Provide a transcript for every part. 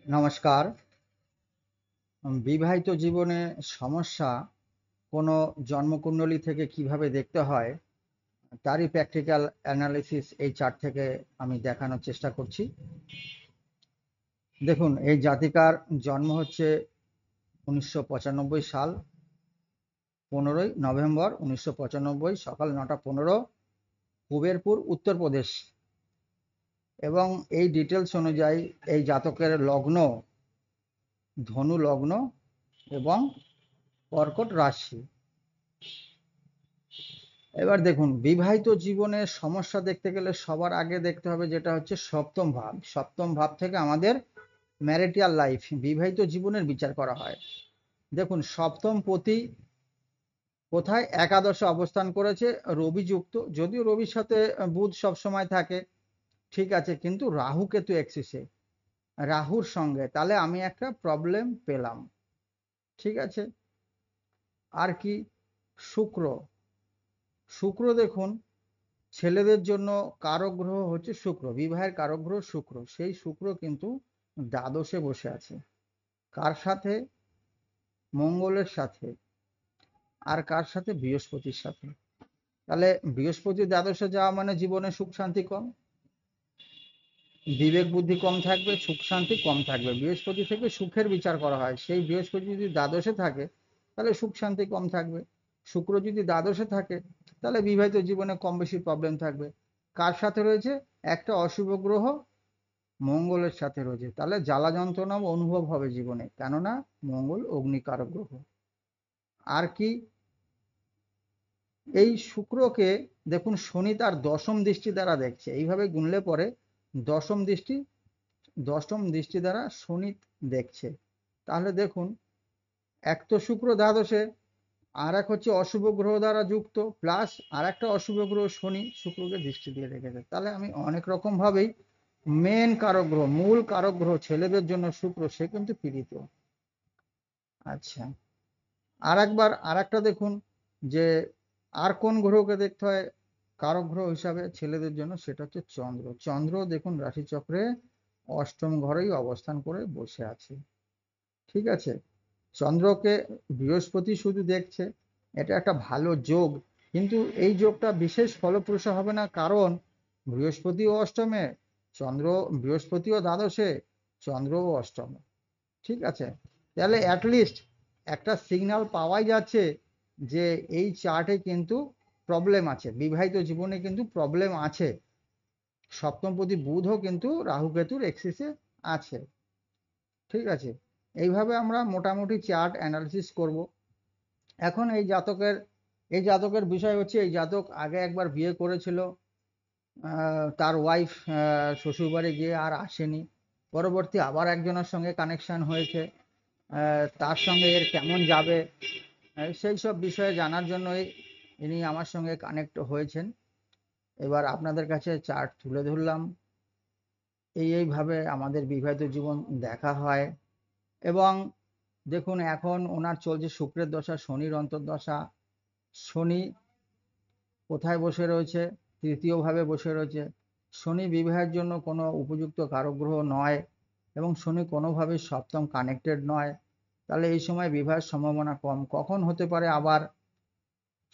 নমস্কার। বিবাহিত জীবনে সমস্যা কোনো জন্মকুণ্ডলী থেকে কিভাবে দেখতে হয় তারই প্র্যাকটিক্যাল অ্যানালিসিস এই চার্ট থেকে আমি দেখানোর চেষ্টা করছি। দেখুন, এই জাতিকার জন্ম হচ্ছে 1995 সাল 15ই নভেম্বর 1995 সকাল 9:15 কুবেরপুর, উত্তরপ্রদেশ। এবং এই ডিটেলস অনুযায়ী এই জাতকের লগ্ন ধনু লগ্ন এবং কর্কট রাশি। এবার দেখুন, বিবাহিত জীবনের সমস্যা দেখতে গেলে সবার আগে দেখতে হবে যেটা হচ্ছে সপ্তম ভাব। সপ্তম ভাব থেকে আমাদের ম্যারিটাল লাইফ, বিবাহিত জীবনের বিচার করা হয়। দেখুন, সপ্তম পতি কোথায়? একাদশে অবস্থান করেছে, রবি যুক্ত। যদিও রবির সাথে বুধ সবসময় থাকে, ঠিক আছে, কিন্তু রাহু কেতু এক্সিসে, রাহুর সঙ্গে, তাহলে আমি একটা প্রবলেম পেলাম। ঠিক আছে। আর কি? শুক্র। শুক্র দেখুন, ছেলেদের জন্য কারক গ্রহ হচ্ছে শুক্র, বিবাহের কারক গ্রহ শুক্র। সেই শুক্র কিন্তু দ্বাদশে বসে আছে। কার সাথে? মঙ্গলের সাথে। আর কার সাথে? বৃহস্পতির সাথে। তাহলে বৃহস্পতি দ্বাদশে যাওয়া মানে জীবনে সুখ শান্তি কম, বিবেক বুদ্ধি কম থাকবে, সুখ শান্তি কম থাকবে। বৃহস্পতি থেকে সুখের বিচার করা হয়, সেই বৃহস্পতি যদি দ্বাদশে থাকে তাহলে সুখ শান্তি কম থাকবে। শুক্র যদি দ্বাদশে থাকে তাহলে বিবাহিত জীবনে কম বেশি প্রবলেম থাকবে। কার সাথে রয়েছে? একটা অশুভ গ্রহ মঙ্গলের সাথে রয়েছে, তাহলে জ্বালা যন্ত্রণা অনুভব হবে জীবনে, কেননা মঙ্গল অগ্নিকারক গ্রহ। আর কি? এই শুক্রকে দেখুন, শনি তার দশম দৃষ্টি দ্বারা দেখছে। এইভাবে গুনলে পরে দশম দৃষ্টি, দশম দৃষ্টি দ্বারা শনি দেখছে। তাহলে দেখুন, এক তো শুক্র দ্বাদশে, আর এক হচ্ছে অশুভ গ্রহ দ্বারা যুক্ত, প্লাস আর একটা অশুভ গ্রহ শনি শুক্রকে দৃষ্টি দিয়ে রেখেছে। তাহলে আমি অনেক রকম ভাবেই মেন কারক গ্রহ, মূল কারক গ্রহ ছেলেদের জন্য শুক্র, সে কিন্তু পীড়িত। আচ্ছা, আর একটা দেখুন যে আর কোন গ্রহকে দেখতে হয় কারক গ্রহ হিসাবে ছেলেদের জন্য, সেটা হচ্ছে চন্দ্র। চন্দ্র দেখুন রাশিচক্রে অষ্টম ঘরেই অবস্থান করে বসে আছে। ঠিক আছে। চন্দ্রকে বৃহস্পতি শুধু দেখছে, এটা একটা ভালো যোগ, কিন্তু এই যোগটা বিশেষ ফলপ্রসূ হবে না, কারণ বৃহস্পতিও অষ্টমে, চন্দ্র, বৃহস্পতিও দ্বাদশে, চন্দ্রও অষ্টমে। ঠিক আছে। তাহলে অ্যাটলিস্ট একটা সিগন্যাল পাওয়াই যাচ্ছে যে এই চার্টে কিন্তু প্রবলেম আছে, বিবাহিত জীবনে কিন্তু প্রবলেম আছে। সপ্তমপতি বুধও কিন্তু রাহু কেতুর এক্সিসে আছে। ঠিক আছে। এইভাবে আমরা মোটামুটি চার্ট অ্যানালিসিস করব। এখন এই জাতকের বিষয় হচ্ছে, এই জাতক আগে একবার বিয়ে করেছিল, তার ওয়াইফ শ্বশুরবাড়ি গিয়ে আর আসেনি। পরবর্তী আবার একজনের সঙ্গে কানেকশন হয়েছে, তার সঙ্গে এর কেমন যাবে, সেই সব বিষয়ে জানার জন্যই ইনি আমার সঙ্গে কানেক্ট হয়েছেন। এবার আপনাদের কাছে চার্ট তুলে ধরলাম। এইভাবে আমাদের বিবাহিত জীবন দেখা হয়। এবং দেখুন, এখন ওনার চলছে শুক্রের দশা, শনির অন্তর্দশা। শনি কোথায় বসে রয়েছে? তৃতীয়ভাবে বসে রয়েছে। শনি বিবাহের জন্য কোনো উপযুক্ত কারক গ্রহ নয়, এবং শনি কোনোভাবেই সপ্তম কানেক্টেড নয়। তাহলে এই সময় বিবাহের সম্ভাবনা কম। কখন হতে পারে? আবার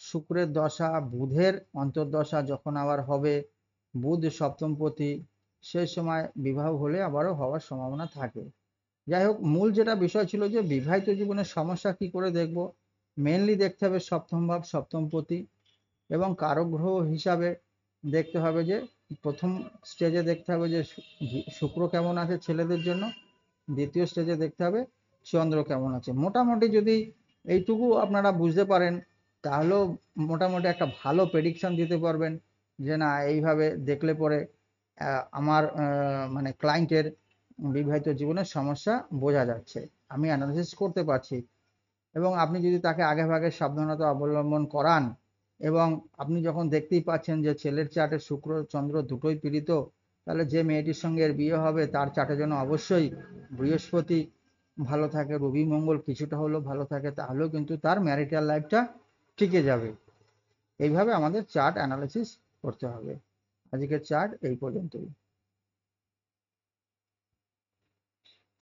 শুক্রের দশা, বুধের অন্তর্দশা যখন আবার হবে, বুধ সপ্তমপতি, সেই সময় বিবাহ হলে আবারও হওয়ার সম্ভাবনা থাকে। যাই হোক, মূল যেটা বিষয় ছিল যে বিবাহিত জীবনের সমস্যা কি করে দেখব, মেনলি দেখতে হবে সপ্তম ভাব, সপ্তমপতি, এবং কারক গ্রহ হিসাবে দেখতে হবে যে প্রথম স্টেজে দেখতে হবে যে শুক্র কেমন আছে ছেলেদের জন্য, দ্বিতীয় স্টেজে দেখতে হবে চন্দ্র কেমন আছে। মোটামুটি যদি এইটুকু আপনারা বুঝতে পারেন, তাহলেও মোটামুটি একটা ভালো প্রেডিকশন দিতে পারবেন যে না, এইভাবে দেখলে পরে আমার মানে ক্লায়েন্টের বিবাহিত জীবনের সমস্যা বোঝা যাচ্ছে, আমি অ্যানালিসিস করতে পারছি। এবং আপনি যদি তাকে আগে ভাগে সাবধানতা অবলম্বন করান, এবং আপনি যখন দেখতেই পাচ্ছেন যে ছেলের চার্টে শুক্র চন্দ্র দুটোই পীড়িত, তাহলে যে মেয়েটির সঙ্গে এর বিয়ে হবে তার চার্টে যেন অবশ্যই বৃহস্পতি ভালো থাকে, রবি মঙ্গল কিছুটা হলেও ভালো থাকে, তাহলেও কিন্তু তার ম্যারিটাল লাইফটা টিকে যাবে। এইভাবে আমাদের চার্ট অ্যানালিসিস করতে হবে। আজকের চার্ট এই পর্যন্তই।